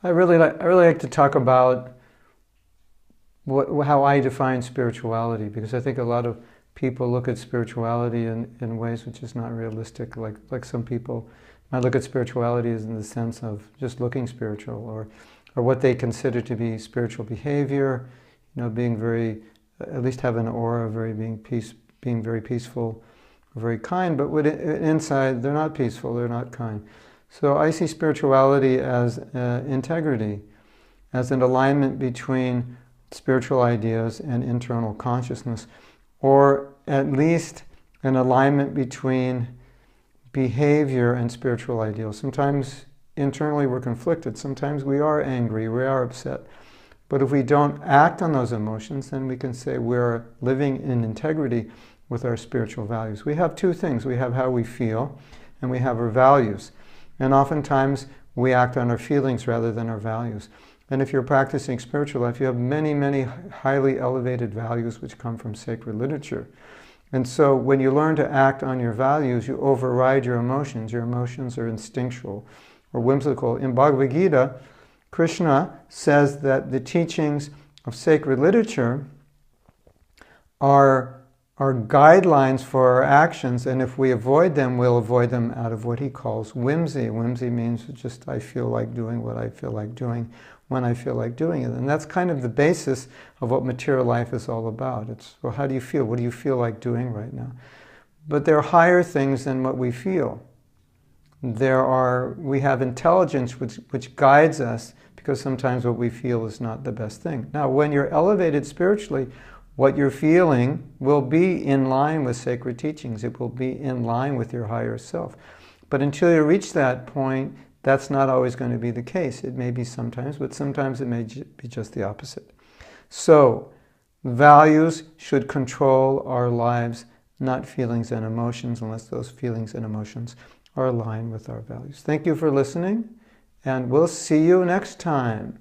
I really like to talk about how I define spirituality, because I think a lot of people look at spirituality in ways which is not realistic. Like some people might look at spirituality as in the sense of just looking spiritual, or what they consider to be spiritual behavior, being very, at least have an aura of being very peaceful, very kind, but inside they're not peaceful, they're not kind. So I see spirituality as integrity, as an alignment between spiritual ideas and internal consciousness, or at least an alignment between behavior and spiritual ideals. Sometimes internally we're conflicted, sometimes we are angry, we are upset. But if we don't act on those emotions, then we can say we're living in integrity with our spiritual values. We have two things. We have how we feel, and we have our values. And oftentimes we act on our feelings rather than our values. And if you're practicing spiritual life, you have many, many highly elevated values which come from sacred literature. And so when you learn to act on your values, you override your emotions. Your emotions are instinctual or whimsical. In Bhagavad Gita, Krishna says that the teachings of sacred literature are guidelines for our actions, and if we avoid them, we'll avoid them out of what he calls whimsy. Whimsy means just I feel like doing what I feel like doing when I feel like doing it. And that's kind of the basis of what material life is all about. It's, well, how do you feel? What do you feel like doing right now? But there are higher things than what we feel. We have intelligence which guides us, because sometimes what we feel is not the best thing. Now, when you're elevated spiritually, what you're feeling will be in line with sacred teachings. It will be in line with your higher self. But until you reach that point, that's not always going to be the case. It may be sometimes, but sometimes it may be just the opposite. So, values should control our lives, not feelings and emotions, unless those feelings and emotions are aligned with our values. Thank you for listening, and we'll see you next time.